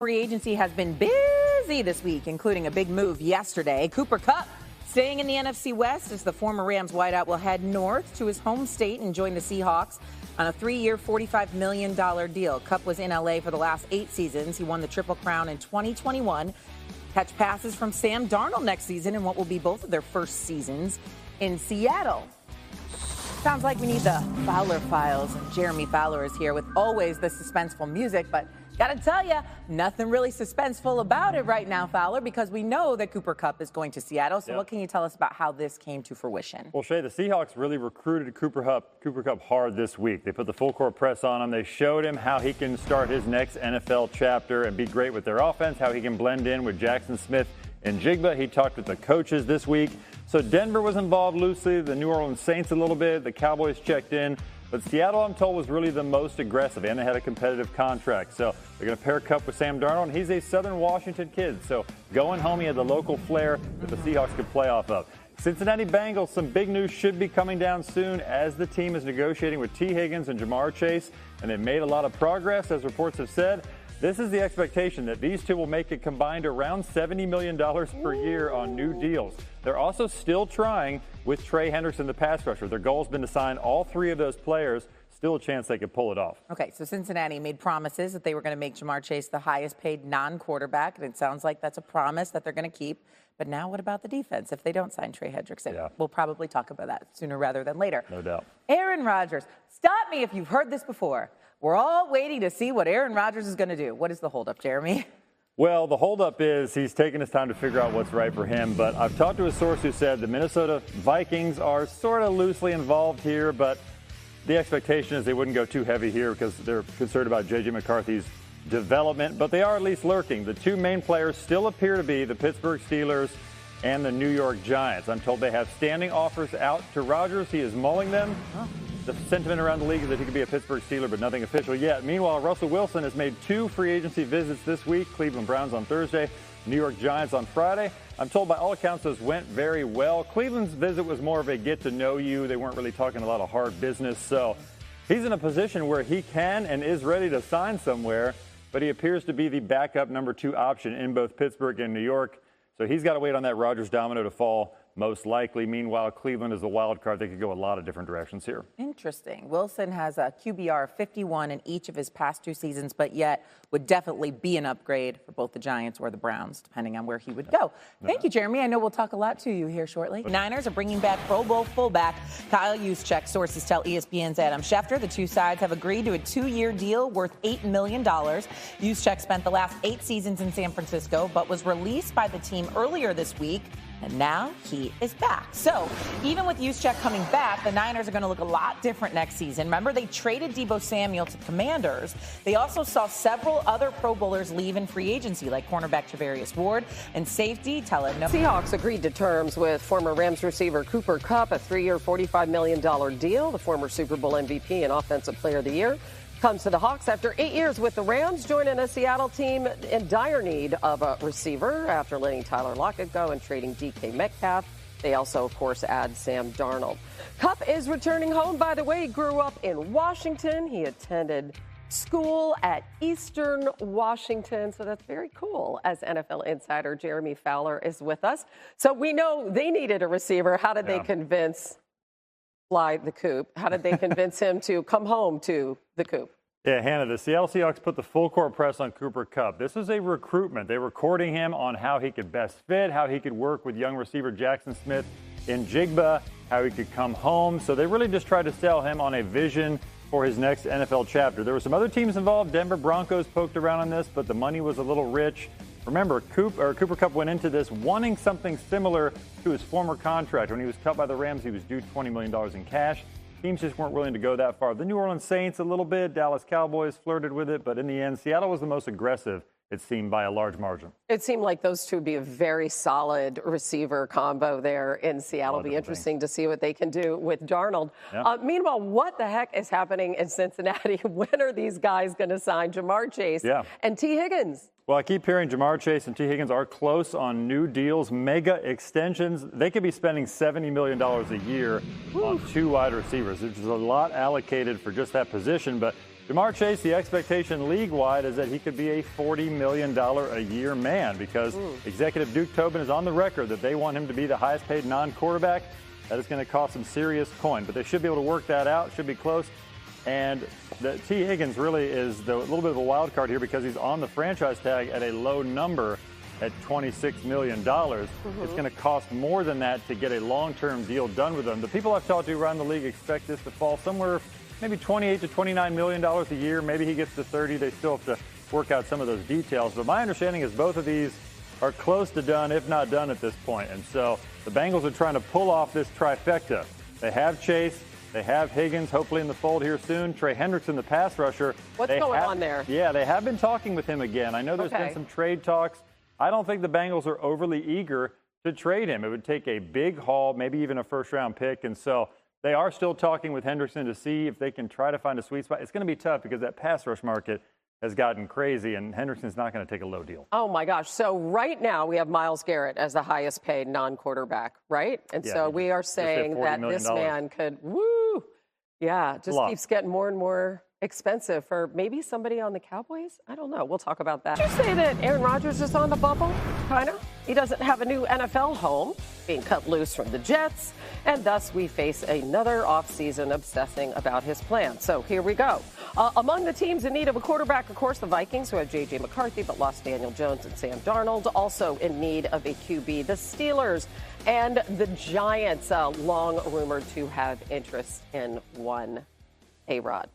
Free agency has been busy this week, including a big move yesterday. Cooper Kupp staying in the NFC West as the former Rams wideout will head north to his home state and join the Seahawks on a 3-year, $45 million deal. Kupp was in L.A. for the last 8 seasons. He won the Triple Crown in 2021. Catch passes from Sam Darnold next season in what will be both of their first seasons in Seattle. Sounds like we need the Fowler Files, and Jeremy Fowler is here with always the suspenseful music, but gotta tell you, nothing really suspenseful about it right now, Fowler, because we know that Cooper Kupp is going to Seattle. So What can you tell us about how this came to fruition? Well, Shay, the Seahawks really recruited Cooper Kupp hard this week. They put the full court press on him. They showed him how he can start his next NFL chapter and be great with their offense, how he can blend in with Jackson Smith and Jigba. He talked with the coaches this week. So Denver was involved loosely, the New Orleans Saints a little bit, the Cowboys checked in. But Seattle, I'm told, was really the most aggressive, and they had a competitive contract. So they're going to pair Kupp with Sam Darnold, and he's a Southern Washington kid. So going home, he had the local flair that the Seahawks could play off of. Cincinnati Bengals, some big news should be coming down soon as the team is negotiating with T. Higgins and Jamar Chase, and they've made a lot of progress, as reports have said. This is the expectation that these two will make it combined around $70 million per year on new deals. They're also still trying with Trey Hendrickson, the pass rusher. Their goal has been to sign all 3 of those players. Still a chance they could pull it off. Okay, so Cincinnati made promises that they were going to make Jamar Chase the highest paid non-quarterback, and it sounds like that's a promise that they're going to keep. But now what about the defense if they don't sign Trey Hendrickson? Yeah. We'll probably talk about that sooner rather than later. No doubt. Aaron Rodgers. Stop me if you've heard this before. We're all waiting to see what Aaron Rodgers is going to do. What is the holdup, Jeremy? Well, the holdup is he's taking his time to figure out what's right for him. But I've talked to a source who said the Minnesota Vikings are sort of loosely involved here, but the expectation is they wouldn't go too heavy here because they're concerned about J.J. McCarthy's development. But they are at least lurking. The 2 main players still appear to be the Pittsburgh Steelers and the New York Giants. I'm told they have standing offers out to Rodgers. He is mulling them. The sentiment around the league is that he could be a Pittsburgh Steeler, but nothing official yet. Meanwhile, Russell Wilson has made 2 free agency visits this week. Cleveland Browns on Thursday, New York Giants on Friday. I'm told by all accounts those went very well. Cleveland's visit was more of a get-to-know-you. They weren't really talking a lot of hard business. So he's in a position where he can and is ready to sign somewhere, but he appears to be the backup number 2 option in both Pittsburgh and New York. So he's got to wait on that Rodgers domino to fall, most likely. Meanwhile, Cleveland is the wild card. They could go a lot of different directions here. Interesting. Wilson has a QBR of 51 in each of his past 2 seasons, but yet would definitely be an upgrade for both the Giants or the Browns, depending on where he would go. Thank you, Jeremy. I know we'll talk a lot to you here shortly. Niners are bringing back Pro Bowl fullback Kyle Juszczyk. Sources tell ESPN's Adam Schefter the 2 sides have agreed to a 2-year deal worth $8 million. Juszczyk spent the last 8 seasons in San Francisco, but was released by the team earlier this week. And now he is back. So even with Juszczyk coming back, the Niners are going to look a lot different next season. Remember, they traded Deebo Samuel to Commanders. They also saw several other Pro Bowlers leave in free agency, like cornerback Travarius Ward and safety Talanoa. Seahawks agreed to terms with former Rams receiver Cooper Kupp, a 3-year, $45 million deal. The former Super Bowl MVP and Offensive Player of the Year comes to the Hawks after 8 years with the Rams, joining a Seattle team in dire need of a receiver after letting Tyler Lockett go and trading DK Metcalf. They also, of course, add Sam Darnold. Kupp is returning home, by the way. He grew up in Washington. He attended school at Eastern Washington. So that's very cool. As NFL insider Jeremy Fowler is with us. So we know they needed a receiver. How did they convince Fly the Coop? How did they convince him to come home to the Coop? Yeah, Hannah, the Seattle Seahawks put the full court press on Cooper Kupp. This is a recruitment. They were courting him on how he could best fit, how he could work with young receiver Jackson Smith in Jigba, how he could come home. So they really just tried to sell him on a vision for his next NFL chapter. There were some other teams involved. Denver Broncos poked around on this, but the money was a little rich. Remember, Cooper Kupp went into this wanting something similar to his former contract. When he was cut by the Rams, he was due $20 million in cash. Teams just weren't willing to go that far. The New Orleans Saints a little bit, Dallas Cowboys flirted with it, but in the end, Seattle was the most aggressive, it seemed, by a large margin. It seemed like those two would be a very solid receiver combo there in Seattle. It'll be interesting to see what they can do with Darnold. Yep. Meanwhile, what the heck is happening in Cincinnati? When are these guys going to sign Jamar Chase and T. Higgins? Well, I keep hearing Jamar Chase and T. Higgins are close on new deals, mega extensions. They could be spending $70 million a year on 2 wide receivers. There's a lot allocated for just that position, but Ja'Marr Chase, the expectation league-wide is that he could be a $40 million a year man because executive Duke Tobin is on the record that they want him to be the highest-paid non-quarterback. That is going to cost some serious coin, but they should be able to work that out. Should be close. And T. Higgins really is a little bit of a wild card here because he's on the franchise tag at a low number at $26 million. It's going to cost more than that to get a long-term deal done with them. The people I've talked to around the league expect this to fall somewhere maybe $28 to $29 million a year. Maybe he gets to 30. They still have to work out some of those details. But my understanding is both of these are close to done, if not done at this point. And so the Bengals are trying to pull off this trifecta. They have Chase. They have Higgins, hopefully in the fold here soon. Trey Hendrickson, the pass rusher. What's going on there? Yeah, they have been talking with him again. I know there's been some trade talks. I don't think the Bengals are overly eager to trade him. It would take a big haul, maybe even a first-round pick. And so they are still talking with Hendrickson to see if they can try to find a sweet spot. It's going to be tough because that pass rush market has gotten crazy, and Hendrickson's not going to take a low deal. Oh, my gosh. So right now we have Myles Garrett as the highest paid non-quarterback, right? And so we are saying that this man could, just keeps getting more and more expensive for maybe somebody on the Cowboys? I don't know. We'll talk about that. Did you say that Aaron Rodgers is on the bubble? Kind of. He doesn't have a new NFL home, being cut loose from the Jets, and thus we face another offseason obsessing about his plan. So here we go. Among the teams in need of a quarterback, of course, the Vikings, who have J.J. McCarthy but lost Daniel Jones and Sam Darnold, also in need of a QB. The Steelers and the Giants, long rumored to have interest in one A-Rod.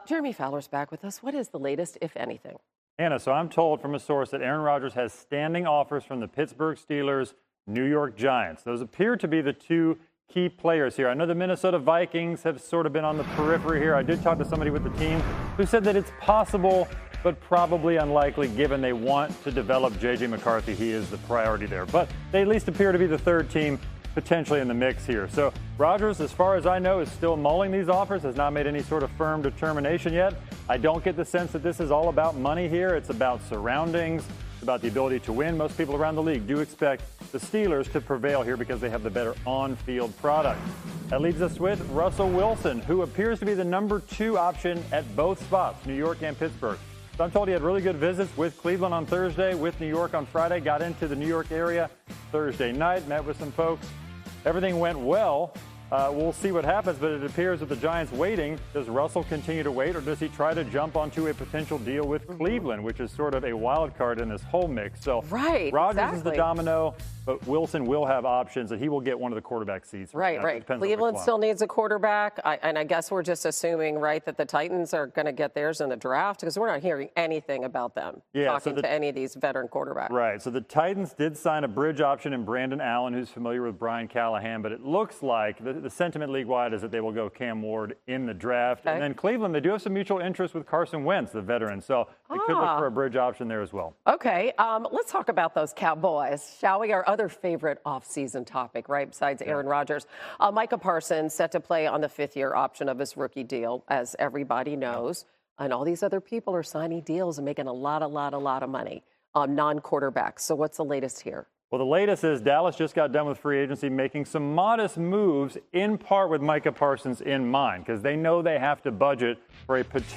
Jeremy Fowler's back with us. What is the latest, if anything? Anna, so I'm told from a source that Aaron Rodgers has standing offers from the Pittsburgh Steelers, New York Giants. Those appear to be the two key players here. I know the Minnesota Vikings have sort of been on the periphery here. I did talk to somebody with the team who said that it's possible, but probably unlikely given they want to develop J.J. McCarthy. He is the priority there. But they at least appear to be the third team potentially in the mix here. So Rodgers, as far as I know, is still mulling these offers, has not made any sort of firm determination yet. I don't get the sense that this is all about money here. It's about surroundings. It's about the ability to win. Most people around the league do expect the Steelers to prevail here because they have the better on-field product. That leaves us with Russell Wilson, who appears to be the number 2 option at both spots, New York and Pittsburgh. So I'm told he had really good visits with Cleveland on Thursday, with New York on Friday, got into the New York area Thursday night, met with some folks. Everything went well. We'll see what happens, but it appears that the Giants waiting. Does Russell continue to wait, or does he try to jump onto a potential deal with Cleveland, which is sort of a wild card in this whole mix? So Rodgers is the domino, but Wilson will have options, and he will get one of the quarterback seats. Right. Cleveland still needs a quarterback, and I guess we're just assuming, right, that the Titans are going to get theirs in the draft because we're not hearing anything about them talking to any of these veteran quarterbacks. Right. So the Titans did sign a bridge option in Brandon Allen, who's familiar with Brian Callahan, but it looks like the sentiment league-wide is that they will go Cam Ward in the draft. And then Cleveland, they do have some mutual interest with Carson Wentz, the veteran, so they could look for a bridge option there as well. Okay, let's talk about those Cowboys, shall we? Our other favorite offseason topic, right, besides Aaron Rodgers. Micah Parsons set to play on the 5th-year option of his rookie deal, as everybody knows. And all these other people are signing deals and making a lot of money on non-quarterbacks. So what's the latest here? Well, the latest is Dallas just got done with free agency, making some modest moves, in part with Micah Parsons in mind, because they know they have to budget for a potential